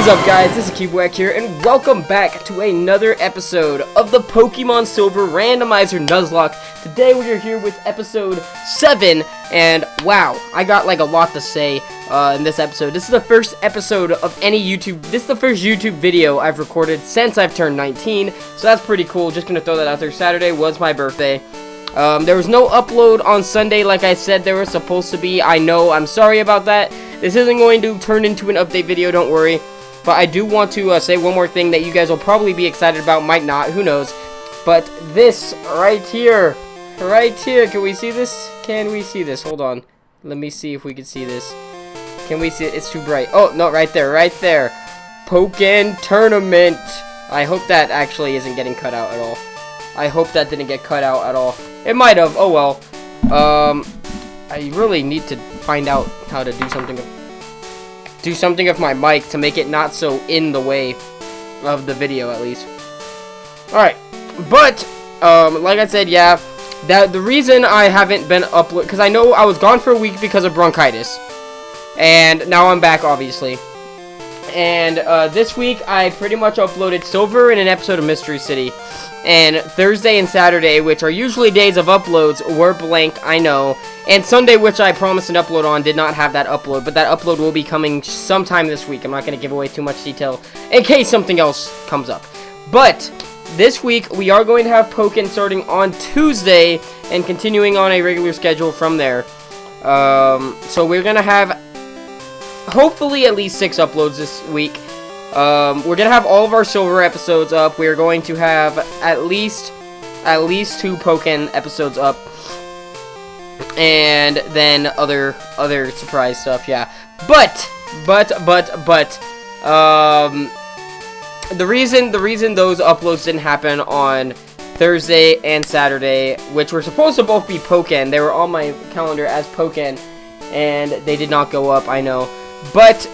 up, guys? This is CubowaK here, and welcome back to another episode of the Pokemon Silver Randomizer Nuzlocke. Today we are here with episode 7, and wow, I got like a lot to say in this episode. This is the first episode of this is the first YouTube video I've recorded since I've turned 19, so that's pretty cool. Just gonna throw that out there. Saturday was my birthday. There was no upload on Sunday like I said there was supposed to be. I know, I'm sorry about that. This isn't going to turn into an update video, don't worry. But I do want to say one more thing that you guys will probably be excited about, might not, who knows. But this right here, can we see this? Can we see this? Hold on. Let me see if we can see this. Can we see it? It's too bright. Oh, no, right there. Pokemon Tournament. I hope that actually isn't getting cut out at all. I hope that didn't get cut out at all. It might have. Oh, well. I really need to find out how to do something with my mic to make it not so in the way of the video, at least. Alright, but like I said, yeah, the reason I haven't been uploading, because I know I was gone for a week because of bronchitis, and now I'm back, obviously. And this week I pretty much uploaded Silver and an episode of Mystery City, and Thursday and Saturday, which are usually days of uploads, were blank, I know. And Sunday, which I promised an upload on, did not have that upload, but that upload will be coming sometime this week. I'm not going to give away too much detail in case something else comes up. But this week, we are going to have Pokemon starting on Tuesday and continuing on a regular schedule from there. So we're going to have hopefully at least 6 uploads this week. We're going to have all of our Silver episodes up. We're going to have at least 2 Pokemon episodes up. And then other surprise stuff, yeah. But the reason those uploads didn't happen on Thursday and Saturday, which were supposed to both be Pokemon, they were on my calendar as Pokemon, and they did not go up, I know. But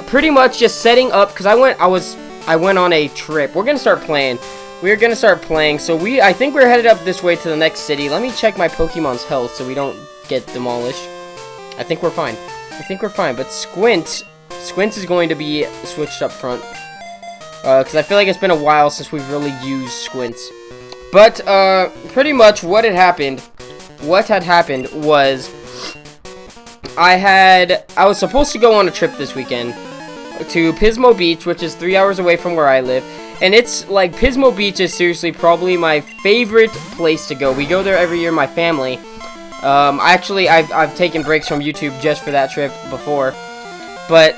pretty much just setting up, because I went on a trip. We're gonna start playing. We're gonna start playing, so I think we're headed up this way to the next city. Let me check my Pokemon's health so we don't get demolished. I think we're fine. But Squint is going to be switched up front. Because I feel like it's been a while since we've really used Squints. But, pretty much what had happened was I was supposed to go on a trip this weekend to Pismo Beach, which is 3 hours away from where I live. And it's, like, Pismo Beach is seriously probably my favorite place to go. We go there every year, my family. I've taken breaks from YouTube just for that trip before. But,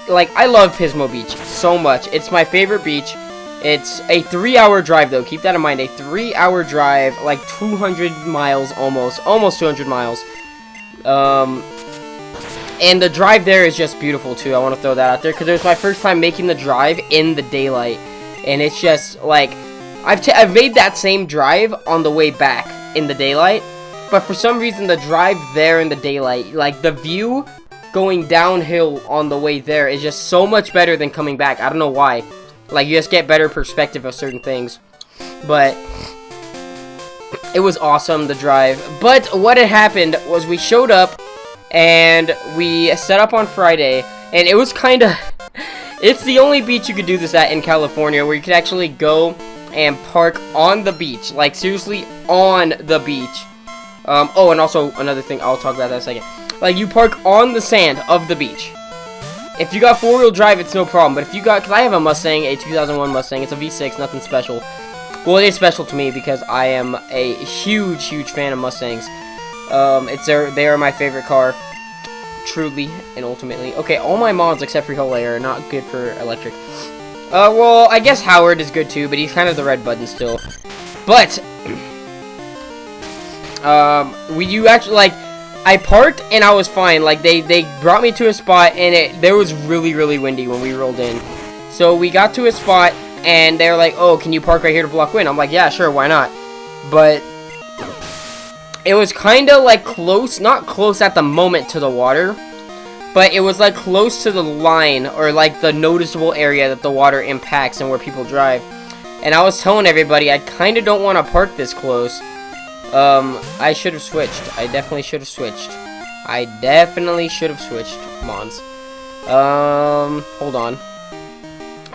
like, I love Pismo Beach so much. It's my favorite beach. It's a 3-hour drive, though. Keep that in mind. A 3-hour drive, like 200 miles almost 200 miles. And the drive there is just beautiful, too. I want to throw that out there, because it was my first time making the drive in the daylight. And it's just, like, I've made that same drive on the way back in the daylight. But for some reason, the drive there in the daylight, like, the view going downhill on the way there is just so much better than coming back. I don't know why. Like, you just get better perspective of certain things. But it was awesome, the drive. But what had happened was we showed up, and we set up on Friday, and it was kind of... It's the only beach you could do this at in California, where you could actually go and park on the beach. Like, seriously, on the beach. Oh, and also, another thing, I'll talk about that in a second. Like, you park on the sand of the beach. If you got 4-wheel drive, it's no problem. But if you got... Because I have a Mustang, a 2001 Mustang. It's a V6, nothing special. Well, it is special to me because I am a huge fan of Mustangs. They are my favorite car. Truly and ultimately. Okay, all my mods except for Hilaire are not good for electric. Well, I guess Howard is good too, but he's kind of the red button still. But you actually, like, I parked and I was fine. Like, they brought me to a spot, and there was really windy when we rolled in. So we got to a spot, and they're like, "Oh, can you park right here to block wind?" I'm like, "Yeah, sure, why not?" But it was kind of, like, close, not close at the moment to the water, but it was, like, close to the line, or, like, the noticeable area that the water impacts and where people drive. And I was telling everybody, I kind of don't want to park this close. I should have switched. I definitely should have switched. Mons. Hold on.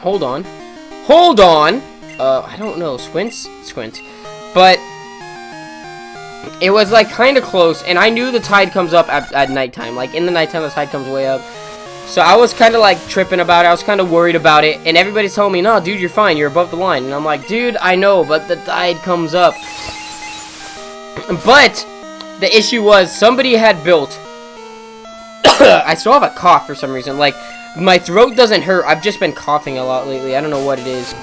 Hold on. Hold on! I don't know. Squints? Squints. But it was, like, kind of close, and I knew the tide comes up at nighttime. Like, in the nighttime, the tide comes way up. So I was kind of, like, tripping about it. I was kind of worried about it, and everybody's telling me, no, dude, you're fine. You're above the line. And I'm like, dude, I know, but the tide comes up. But the issue was somebody had built... I still have a cough for some reason. Like, my throat doesn't hurt. I've just been coughing a lot lately. I don't know what it is.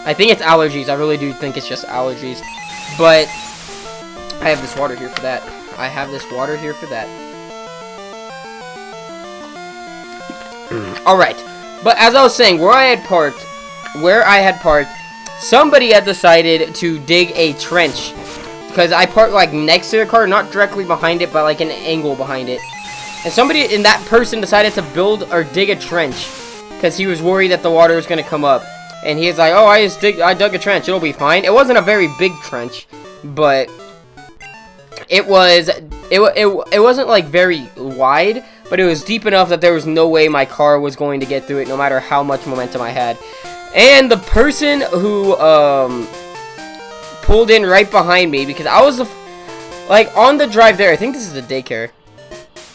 I think it's allergies. I really do think it's just allergies. But I have this water here for that. I have this water here for that. Alright. But as I was saying, where I had parked, somebody had decided to dig a trench. Because I parked, like, next to the car, not directly behind it, but, like, an angle behind it. And that person decided to build or dig a trench. Because he was worried that the water was going to come up. And he was like, oh, I dug a trench, it'll be fine. It wasn't a very big trench, but it wasn't, like, very wide, but it was deep enough that there was no way my car was going to get through it, no matter how much momentum I had. And the person who, pulled in right behind me, because I was, like, on the drive there. I think this is the daycare.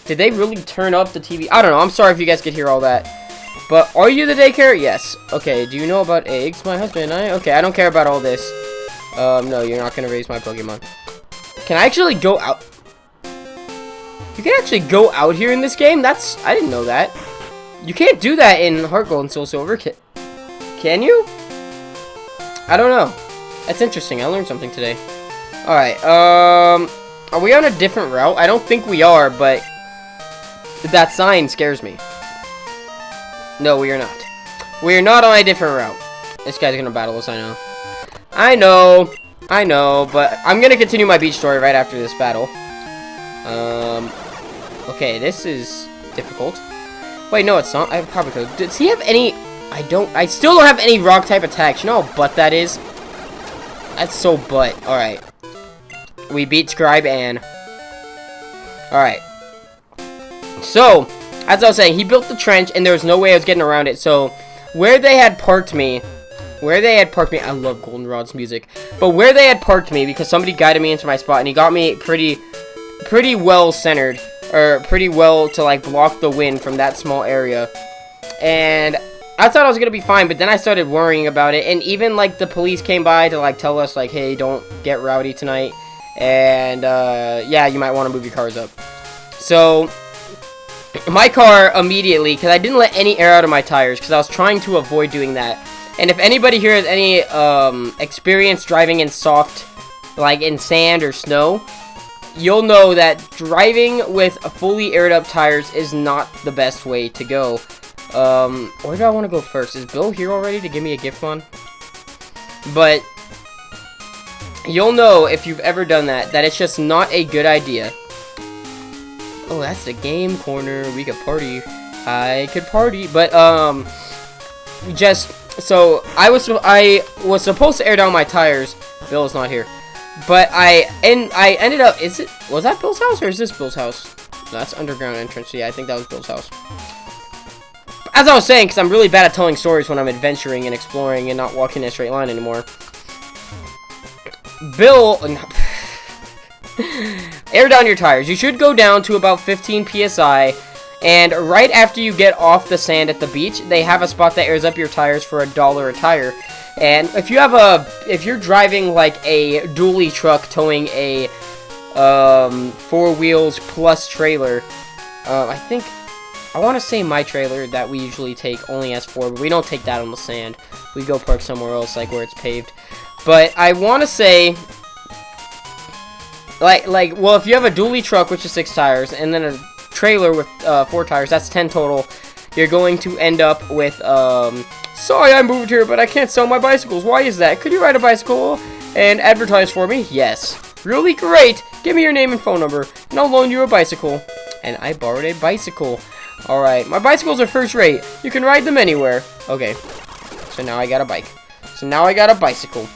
Did they really turn up the TV? I don't know. I'm sorry if you guys could hear all that. But are you the daycare? Yes. Okay, do you know about eggs, my husband? Okay, I don't care about all this. No, you're not going to raise my Pokemon. Can I actually go out? You can actually go out here in this game? I didn't know that. You can't do that in Heart Gold and Soul Silver. Can you? I don't know. That's interesting. I learned something today. Alright, are we on a different route? I don't think we are, but that sign scares me. No, we are not. We are not on a different route. This guy's gonna battle us, I know. I know, but I'm gonna continue my beach story right after this battle. Okay, this is difficult. Wait, no, it's not. I probably could. Does he have any... I still don't have any rock type attacks. You know how butt that is? That's so butt. Alright. We beat Scribe Ann. Alright. So, as I was saying, he built the trench, and there was no way I was getting around it. So, where they had parked me, I love Goldenrod's music, but where they had parked me, because somebody guided me into my spot, and he got me pretty well centered, or pretty well to, like, block the wind from that small area, and I thought I was gonna be fine, but then I started worrying about it, and even, like, the police came by to, like, tell us, like, hey, don't get rowdy tonight, and, yeah, you might want to move your cars up. So my car immediately, because I didn't let any air out of my tires, because I was trying to avoid doing that. And if anybody here has any experience driving in soft, like in sand or snow, you'll know that driving with fully aired up tires is not the best way to go. Where do I want to go first? Is Bill here already to give me a gift one? But you'll know if you've ever done that it's just not a good idea. Oh, that's the game corner. We could party. I could party, but just so I was supposed to air down my tires. Bill's not here, but I ended up. Was that Bill's house or is this Bill's house? No, that's underground entrance. Yeah, I think that was Bill's house. As I was saying, because I'm really bad at telling stories when I'm adventuring and exploring and not walking in a straight line anymore. Bill. Air down your tires. You should go down to about 15 psi, and right after you get off the sand at the beach, they have a spot that airs up your tires for $1 a tire. And if you're driving like a dually truck towing a 4 wheels plus trailer, I want to say my trailer that we usually take only has 4, but we don't take that on the sand. We go park somewhere else, like where it's paved. But I want to say, well, if you have a dually truck, which is 6 tires, and then a trailer with 4 tires, that's 10 total, you're going to end up with, sorry I moved here, but I can't sell my bicycles. Why is that? Could you ride a bicycle and advertise for me? Yes. Really great. Give me your name and phone number, and I'll loan you a bicycle. And I borrowed a bicycle. Alright, my bicycles are first rate. You can ride them anywhere. Okay. So now I got a bike. So now I got a bicycle.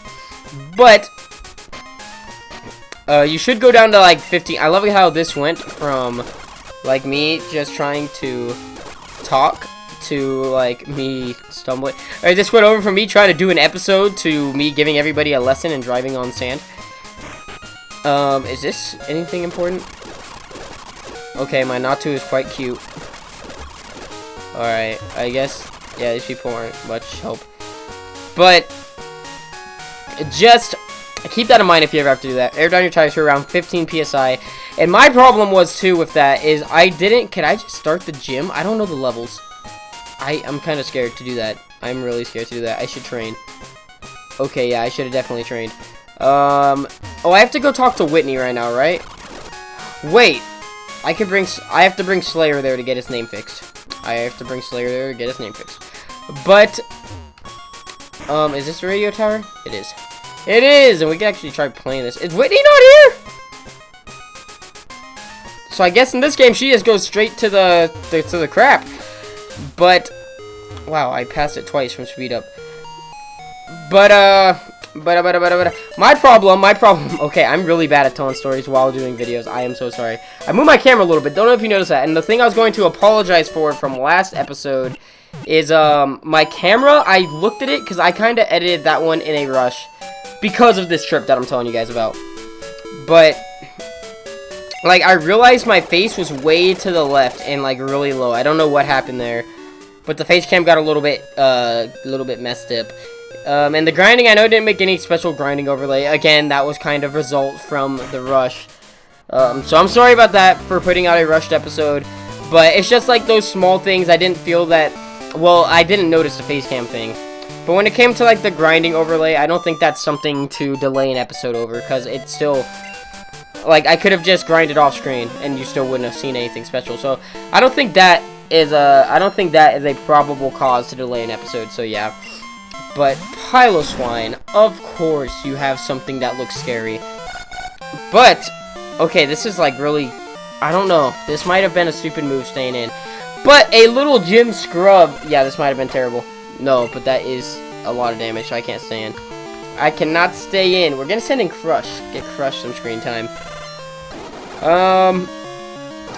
But you should go down to like 15. I love how this went from like me just trying to talk to, like, me stumbling. Alright, this went over from me trying to do an episode to me giving everybody a lesson in driving on sand. Is this anything important? Okay, my Natu is quite cute. Alright, I guess, yeah, these people aren't much help. But, just keep that in mind if you ever have to do that. Air down your tires for around 15 PSI. And my problem was, too, with that is can I just start the gym? I don't know the levels. I'm kind of scared to do that. I'm really scared to do that. I should train. Okay, yeah, I should have definitely trained. Oh, I have to go talk to Whitney right now, right? Wait. I have to bring Slayer there to get his name fixed. But, is this a radio tower? It is. It is, and we can actually try playing this. Is Whitney not here? So I guess in this game she just goes straight to the crap. But wow, I passed it twice from speed up. But my problem. Okay, I'm really bad at telling stories while doing videos. I am so sorry. I moved my camera a little bit. Don't know if you noticed that. And the thing I was going to apologize for from last episode is my camera. I looked at it because I kind of edited that one in a rush because of this trip that I'm telling you guys about. But like, I realized my face was way to the left and like really low. I don't know what happened there, but the face cam got a little bit messed up. And the grinding, I know, didn't make any special grinding overlay. Again, that was kind of result from the rush. So I'm sorry about that for putting out a rushed episode. But it's just like those small things. I didn't feel that. Well, I didn't notice the face cam thing. But when it came to like the grinding overlay, I don't think that's something to delay an episode over, because it's still, like, I could have just grinded off screen and you still wouldn't have seen anything special. So I don't think that is a probable cause to delay an episode. So yeah. But Piloswine, of course you have something that looks scary. But okay, this is like really, I don't know. This might have been a stupid move staying in. But a little gym scrub, yeah, this might have been terrible. No, but that is a lot of damage, so I can't stay in. I cannot stay in. We're gonna send in Crush. Get Crush some screen time.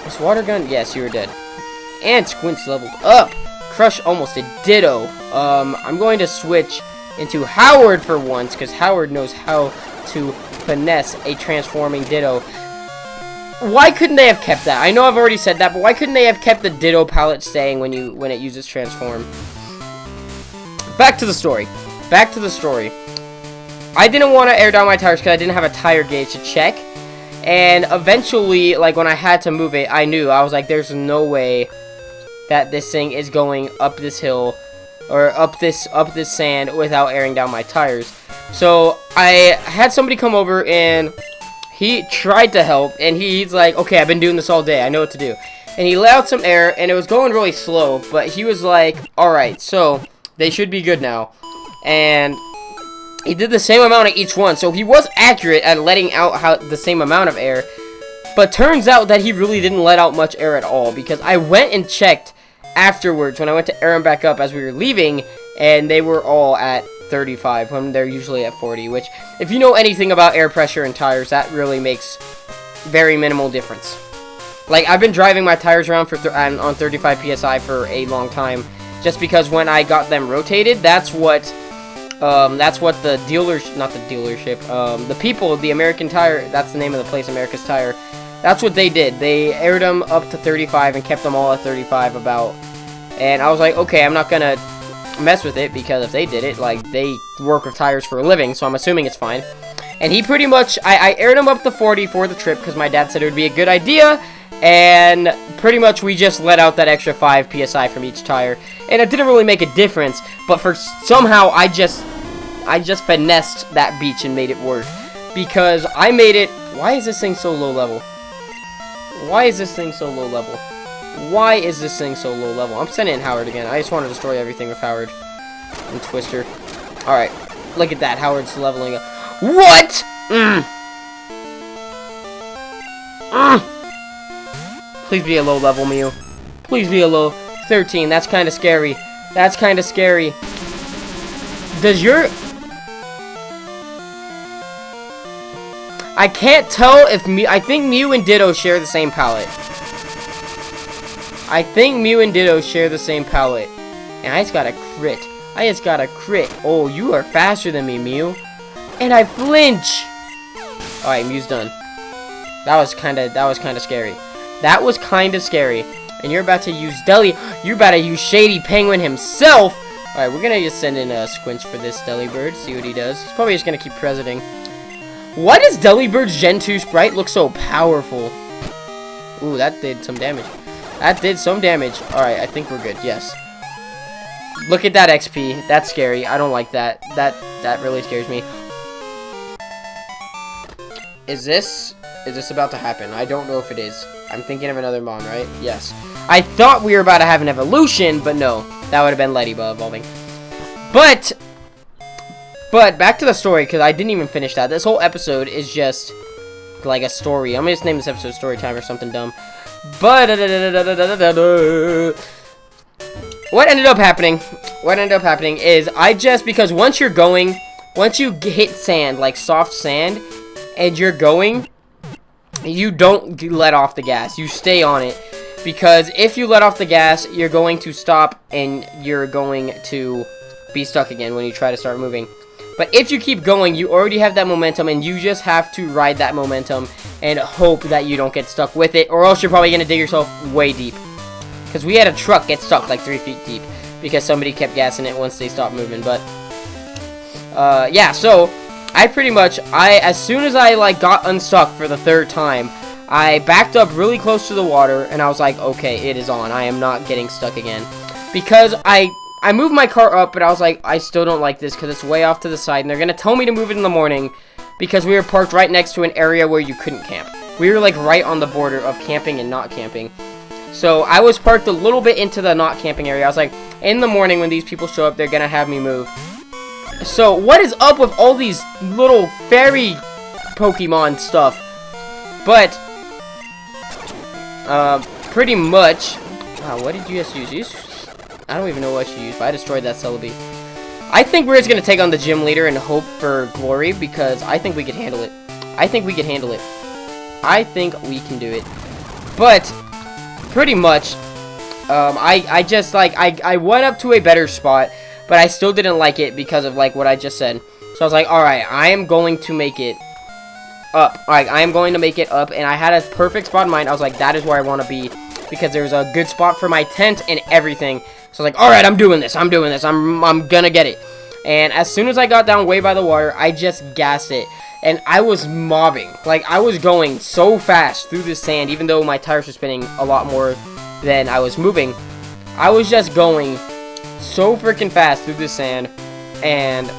Is Water Gun? Yes, you were dead. And Squint's leveled up. Crush almost a ditto. I'm going to switch into Howard for once, because Howard knows how to finesse a transforming ditto. Why couldn't they have kept that? I know I've already said that, but why couldn't they have kept the ditto palette staying when it uses transform? Back to the story. I didn't want to air down my tires because I didn't have a tire gauge to check. And eventually, like, when I had to move it, I was like, there's no way that this thing is going up this hill or up this sand without airing down my tires. So I had somebody come over and he tried to help, and he's like, okay, I've been doing this all day, I know what to do. And he let out some air, and it was going really slow, but he was like, alright, so they should be good now. And he did the same amount of each one, so he was accurate at letting out the same amount of air. But turns out that he really didn't let out much air at all, because I went and checked afterwards when I went to air them back up as we were leaving, and they were all at 35 when they're usually at 40, which, if you know anything about air pressure and tires, that really makes very minimal difference. Like, I've been driving my tires around on 35 PSI for a long time, just because when I got them rotated, that's what the people, the American Tire, that's the name of the place, America's Tire, that's what they did. They aired them up to 35 and kept them all at 35 about. And I was like, okay, I'm not gonna mess with it, because if they did it, like, they work with tires for a living, so I'm assuming it's fine. And he pretty much, I aired him up to 40 for the trip, because my dad said it would be a good idea, and pretty much we just let out that extra 5 PSI from each tire, and it didn't really make a difference, but somehow I just finessed that beach and made it work, because I made it. Why is this thing so low level? I'm sending in Howard again. I just want to destroy everything with Howard and Twister. Alright, look at that. Howard's leveling up. What? Please be a low level Mew. Please be a low 13. That's kind of scary. Does your... I can't tell if Mew... I think Mew and Ditto share the same palette. I think Mew and Ditto share the same palette. And I just got a crit. Oh, you are faster than me, Mew. And I flinch. Alright, Mew's done. That was kinda scary. That was kinda scary. And you're about to use you're about to use Shady Penguin himself. Alright, we're gonna just send in a Squinch for this Delibird, see what he does. He's probably just gonna keep presenting. Why does Delibird's Gen 2 sprite look so powerful? Ooh, that did some damage. Alright, I think we're good, yes. Look at that XP. That's scary. I don't like that. That really scares me. Is this about to happen? I don't know if it is. I'm thinking of another Mon, right? Yes. I thought we were about to have an evolution, but no. That would have been Ladybug evolving. But back to the story, because I didn't even finish that. This whole episode is just like a story. I'm gonna just name this episode Story Time or something dumb. But what ended up happening is because once you hit sand, like soft sand, and you're going, you don't let off the gas. You stay on it. Because if you let off the gas, you're going to stop and you're going to be stuck again when you try to start moving. But if you keep going, you already have that momentum and you just have to ride that momentum and hope that you don't get stuck with it, or else you're probably going to dig yourself way deep. Because we had a truck get stuck like 3 feet deep because somebody kept gassing it once they stopped moving. But yeah, so as soon as I like got unstuck for the 3rd time, I backed up really close to the water, and I was like, okay, it is on. I am not getting stuck again. Because I moved my car up, but I was like, I still don't like this because it's way off to the side, and they're going to tell me to move it in the morning because we were parked right next to an area where you couldn't camp. We were like right on the border of camping and not camping. So I was parked a little bit into the not camping area. I was like, in the morning when these people show up, they're going to have me move. So what is up with all these little fairy Pokemon stuff? But pretty much, wow, what did you just use? I don't even know what you used, but I destroyed that Celebi. I think we're just going to take on the gym leader and hope for glory, because I think we could handle it. I think we can do it. But, pretty much, I went up to a better spot, but I still didn't like it because of, like, what I just said. So I was like, alright, I am going to make it up. Alright, I am going to make it up, and I had a perfect spot in mind. I was like, that is where I want to be, because there's a good spot for my tent and everything. So I was like, alright, I'm doing this, I'm gonna get it. And as soon as I got down way by the water, I just gassed it. And I was mobbing. Like, I was going so fast through the sand, even though my tires were spinning a lot more than I was moving. I was just going so freaking fast through the sand. And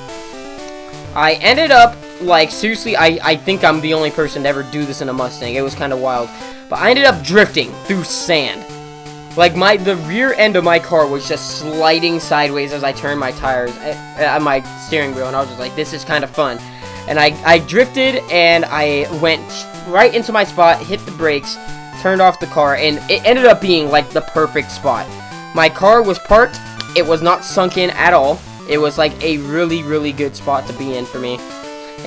I ended up, like, seriously, I think I'm the only person to ever do this in a Mustang. It was kind of wild. But I ended up drifting through sand. Like, the rear end of my car was just sliding sideways as I turned my tires at my steering wheel. And I was just like, this is kind of fun. And I drifted, and I went right into my spot, hit the brakes, turned off the car, and it ended up being, like, the perfect spot. My car was parked. It was not sunk in at all. It was, like, a really, really good spot to be in for me.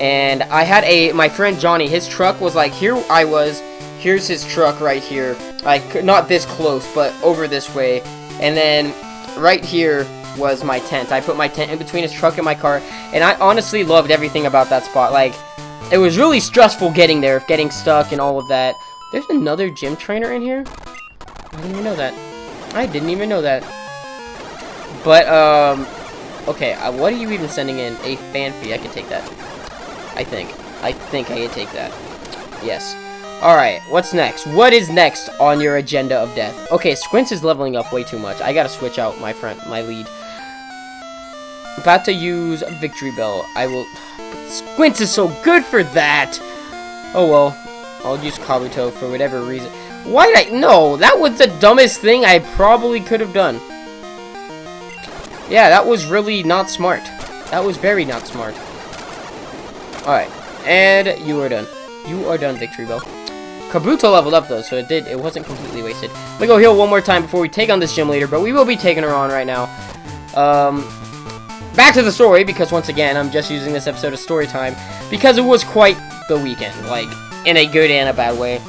And I had my friend Johnny, his truck was, like, here I was. Here's his truck right here. Like, not this close, but over this way. And then right here was my tent. I put my tent in between his truck and my car, and I honestly loved everything about that spot. Like, it was really stressful getting there, getting stuck and all of that. There's another gym trainer in here? I didn't even know that. But, okay, what are you even sending in? A Fanfy, I can take that. I think I can take that. Yes. Alright, what's next? What is next on your agenda of death? Okay, Squints is leveling up way too much. I gotta switch out my lead. About to use Victory Bell. Squints is so good for that! Oh well. I'll use Kabuto for whatever reason. Why did no, that was the dumbest thing I probably could have done. Yeah, that was really not smart. That was very not smart. Alright, and you are done. You are done, Victory Bell. Kabuto leveled up though, so it wasn't completely wasted. Let me go heal one more time before we take on this gym leader, but we will be taking her on right now. Back to the story, because once again, I'm just using this episode of story time, because it was quite the weekend, like, in a good and a bad way.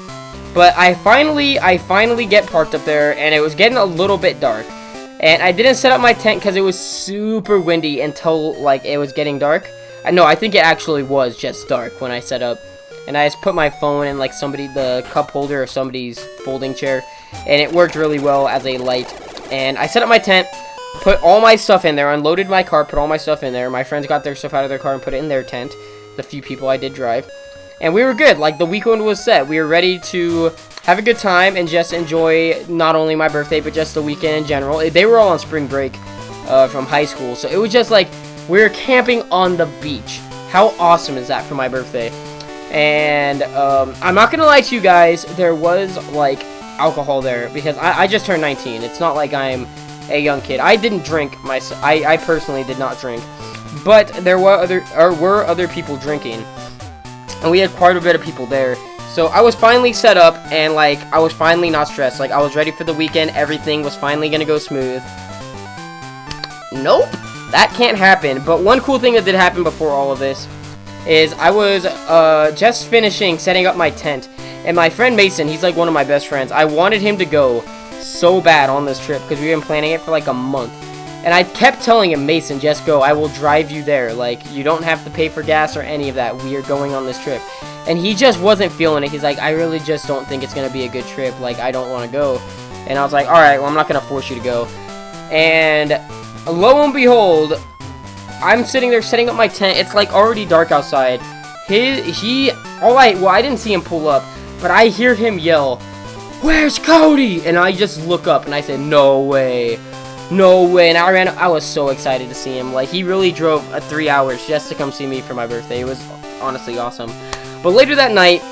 But I finally get parked up there, and it was getting a little bit dark. And I didn't set up my tent because it was super windy until, like, it was getting dark. No, I think it actually was just dark when I set up. And I just put my phone in, like, the cup holder of somebody's folding chair. And it worked really well as a light. And I set up my tent, put all my stuff in there, unloaded my car, put all my stuff in there. My friends got their stuff out of their car and put it in their tent. The few people I did drive. And we were good. Like, the weekend was set. We were ready to have a good time and just enjoy not only my birthday, but just the weekend in general. They were all on spring break from high school. So it was just like, we were camping on the beach. How awesome is that for my birthday? And I'm not going to lie to you guys. There was, like, alcohol there because I just turned 19. It's not like I'm a young kid. I didn't drink myself. I personally did not drink. But there were other people drinking. And we had quite a bit of people there. So I was finally set up, and, like, I was finally not stressed. Like, I was ready for the weekend. Everything was finally going to go smooth. Nope. That can't happen. But one cool thing that did happen before all of this is I was just finishing setting up my tent. And my friend Mason, he's, like, one of my best friends. I wanted him to go so bad on this trip because we've been planning it for, like, a month. And I kept telling him, Mason, just go. I will drive you there. Like, you don't have to pay for gas or any of that. We are going on this trip. And he just wasn't feeling it. He's like, I really just don't think it's going to be a good trip. Like, I don't want to go. And I was like, alright, well, I'm not going to force you to go. And lo and behold, I'm sitting there setting up my tent. It's, like, already dark outside. I didn't see him pull up. But I hear him yell, "Where's Cody?" And I just look up and I said, no way. No way. And I was so excited to see him. Like, he really drove 3 hours just to come see me for my birthday. It was honestly awesome. But later that night,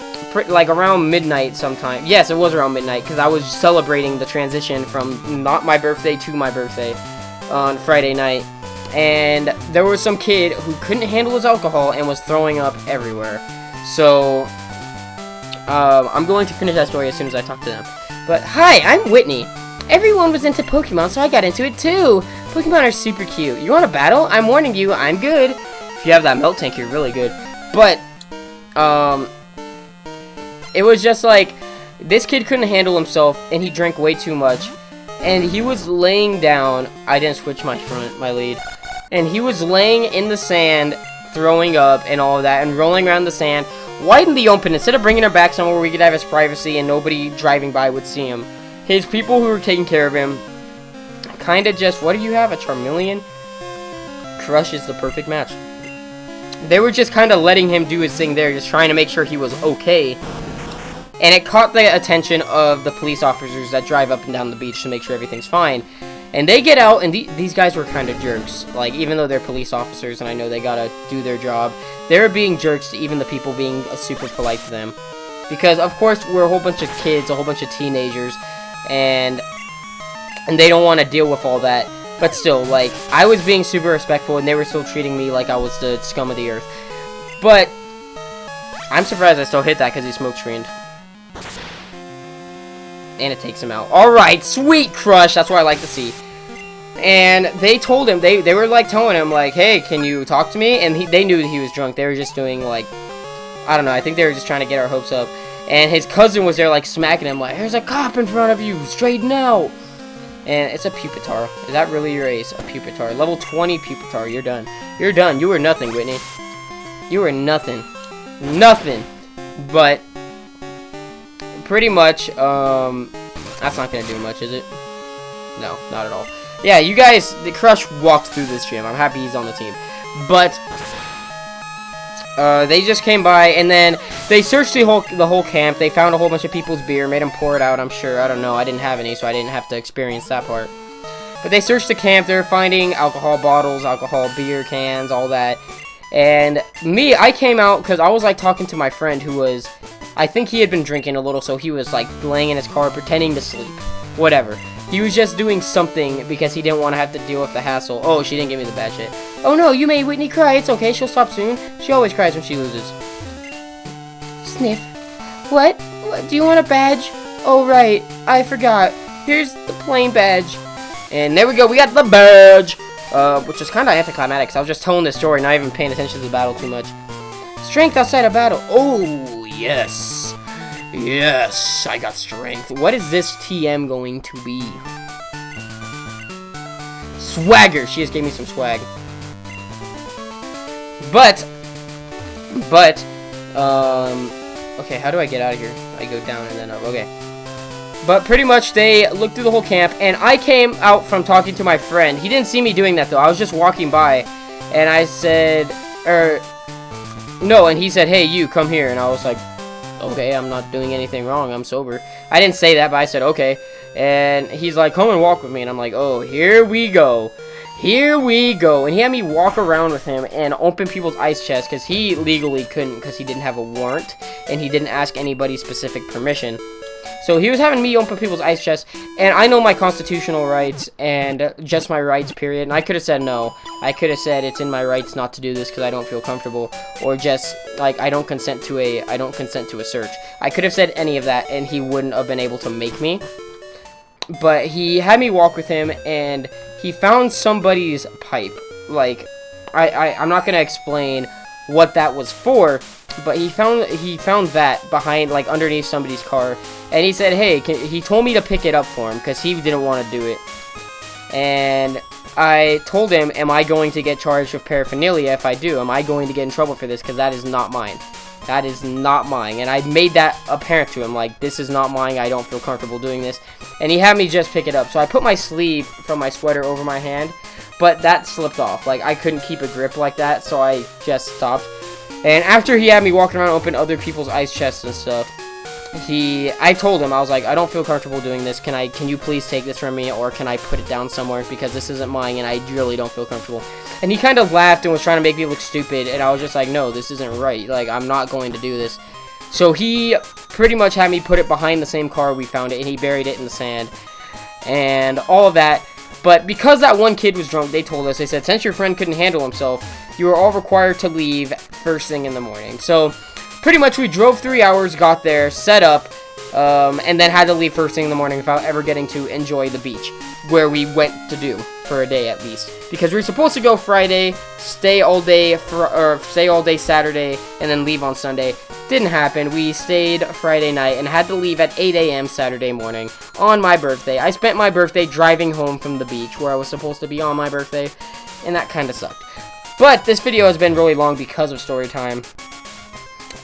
like around midnight sometime. Yes, it was around midnight because I was celebrating the transition from not my birthday to my birthday on Friday night. And there was some kid who couldn't handle his alcohol and was throwing up everywhere. So, I'm going to finish that story as soon as I talk to them. But, hi, I'm Whitney. Everyone was into Pokemon, so I got into it too. Pokemon are super cute. You want a battle? I'm warning you, I'm good. If you have that melt tank, you're really good. But, it was just like, this kid couldn't handle himself, and he drank way too much. And he was laying down. I didn't switch my lead. And he was laying in the sand, throwing up and all of that, and rolling around the sand, wide in the open, instead of bringing him back somewhere where we could have his privacy and nobody driving by would see him. His people who were taking care of him kind of just, what do you have, a Charmeleon? Crush is the perfect match. They were just kind of letting him do his thing there, just trying to make sure he was okay. And it caught the attention of the police officers that drive up and down the beach to make sure everything's fine. And they get out, and these guys were kind of jerks. Like, even though they're police officers, and I know they gotta do their job, they're being jerks to even the people being super polite to them. Because, of course, we're a whole bunch of kids, a whole bunch of teenagers, and they don't want to deal with all that. But still, like, I was being super respectful, and they were still treating me like I was the scum of the earth. But I'm surprised I still hit that because he smoke screened. And it takes him out. Alright, sweet crush. That's what I like to see. And they told him, they were like telling him, like, hey, can you talk to me? And they knew that he was drunk. They were just doing, like, I don't know. I think they were just trying to get our hopes up. And his cousin was there, like, smacking him, like, there's a cop in front of you. Straighten out. And it's a Pupitar. Is that really your ace? A Pupitar. Level 20 Pupitar. You're done. You're done. You were nothing, Whitney. You were nothing. Nothing. But pretty much, that's not gonna do much, is it? No, not at all. Yeah, you guys, the Crush walked through this gym. I'm happy he's on the team. But they just came by, and then they searched the whole camp. They found a whole bunch of people's beer, made them pour it out, I'm sure. I don't know. I didn't have any, so I didn't have to experience that part. But they searched the camp. They were finding alcohol bottles, alcohol beer cans, all that. And me, I came out because I was, like, talking to my friend who was, I think he had been drinking a little, so he was, like, laying in his car pretending to sleep. Whatever. He was just doing something because he didn't want to have to deal with the hassle. Oh, she didn't give me the bad shit. Oh no, you made Whitney cry. It's okay, she'll stop soon. She always cries when she loses. Sniff. What? Do you want a badge? Oh, right. I forgot. Here's the plain badge. And there we go. We got the badge. Which is kind of anticlimactic because I was just telling this story, not even paying attention to the battle too much. Strength outside of battle. Oh, yes. Yes, I got strength. What is this TM going to be? Swagger. She just gave me some swag. But, okay, how do I get out of here? I go down and then up. Okay. But pretty much they looked through the whole camp, and I came out from talking to my friend. He didn't see me doing that, though. I was just walking by, and I said, no, and he said, hey, you, come here. And I was like, okay, I'm not doing anything wrong. I'm sober. I didn't say that, but I said, okay. And he's like, come and walk with me. And I'm like, oh, here we go. Here we go. And he had me walk around with him and open people's ice chests because he legally couldn't because he didn't have a warrant and he didn't ask anybody specific permission. So he was having me open people's ice chests, and I know my constitutional rights and just my rights, period. And I could have said no. I could have said it's in my rights not to do this because I don't feel comfortable, or just like I don't consent to a search. I could have said any of that, and he wouldn't have been able to make me. But he had me walk with him, and he found somebody's pipe. Like, I'm not gonna explain what that was for, but he found that behind, like, underneath somebody's car, and he said, hey, he told me to pick it up for him because he didn't want to do it. And I told him, am I going to get charged with paraphernalia if I do? Am I going to get in trouble for this? Because that is not mine. That is not mine. And I made that apparent to him, like, this is not mine. I don't feel comfortable doing this. And he had me just pick it up. So I put my sleeve from my sweater over my hand, but that slipped off. Like, I couldn't keep a grip like that, so I just stopped. And after he had me walking around open other people's ice chests and stuff, I told him, I was like, I don't feel comfortable doing this. Can you please take this from me, or can I put it down somewhere, because this isn't mine and I really don't feel comfortable. And he kind of laughed and was trying to make me look stupid, and I was just like, no, this isn't right. Like, I'm not going to do this. So he pretty much had me put it behind the same car we found it, and he buried it in the sand and all of that. But because that one kid was drunk, they told us, they said, since your friend couldn't handle himself, you are all required to leave first thing in the morning. So pretty much we drove 3 hours, got there, set up, and then had to leave first thing in the morning without ever getting to enjoy the beach, where we went to do for a day at least. Because we were supposed to go Friday, stay all day Saturday, and then leave on Sunday. Didn't happen. We stayed Friday night and had to leave at 8 a.m. Saturday morning on my birthday. I spent my birthday driving home from the beach where I was supposed to be on my birthday, and that kind of sucked. But this video has been really long because of story time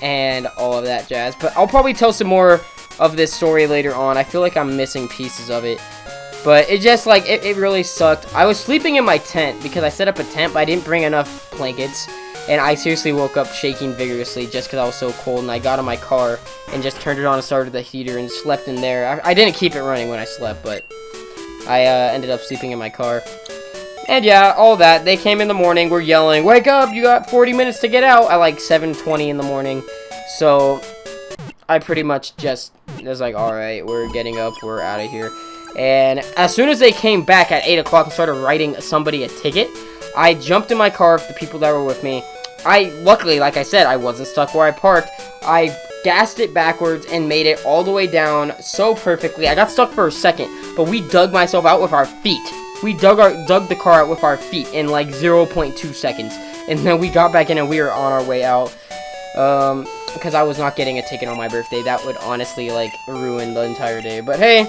and all of that jazz. But I'll probably tell some more of this story later on. I feel like I'm missing pieces of it. But it just, like, it really sucked. I was sleeping in my tent because I set up a tent, but I didn't bring enough blankets. And I seriously woke up shaking vigorously just because I was so cold. And I got in my car and just turned it on and started the heater and slept in there. I didn't keep it running when I slept, but I ended up sleeping in my car. And yeah, all that. They came in the morning, were yelling, wake up, you got 40 minutes to get out at like 7:20 in the morning. So I pretty much just was like, alright, we're getting up, we're out of here. And as soon as they came back at 8 o'clock and started writing somebody a ticket, I jumped in my car with the people that were with me. Luckily, like I said, I wasn't stuck where I parked. I gassed it backwards and made it all the way down so perfectly. I got stuck for a second, but we dug myself out with our feet. We dug the car out with our feet in like 0.2 seconds. And then we got back in and we were on our way out. Because I was not getting a ticket on my birthday. That would honestly, like, ruin the entire day. But hey,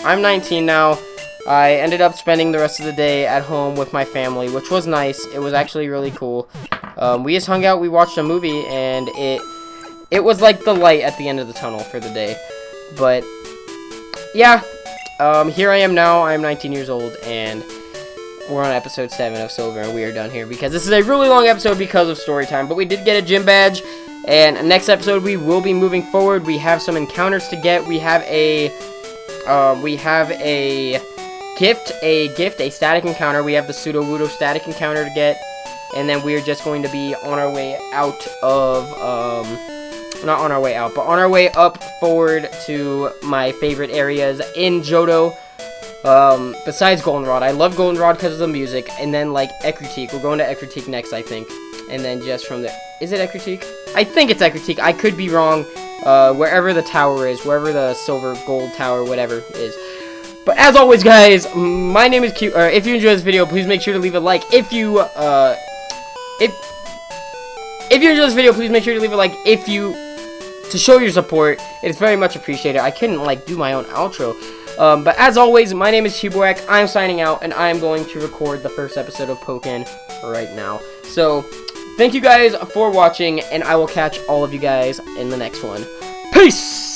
I'm 19 now. I ended up spending the rest of the day at home with my family, which was nice. It was actually really cool. We just hung out, we watched a movie, and it was like the light at the end of the tunnel for the day. But yeah, here I am now. I'm 19 years old, and we're on episode 7 of Silver, and we are done here because this is a really long episode because of story time. But we did get a gym badge, and next episode we will be moving forward. We have some encounters to get. We have a gift, a static encounter. We have the pseudo-wudo static encounter to get, and then we are just going to be on our way out of, not on our way out, but on our way up forward to my favorite areas in Johto, besides Goldenrod. I love Goldenrod because of the music, and then, like, Ekritique. We're going to Ekritique next, I think, and then just from there, is it Ekritique? I think it's Ekritique. I could be wrong, wherever the tower is, wherever the silver gold tower, whatever is. But as always, guys, my name is Q. If you enjoyed this video, please make sure to leave a like. If you enjoyed this video, please make sure to leave a like. If you to show your support. It's very much appreciated. I couldn't like do my own outro. But as always, my name is CubowaK. I'm signing out, and I'm going to record the first episode of Pokken right now. So, thank you guys for watching, and I will catch all of you guys in the next one. Peace!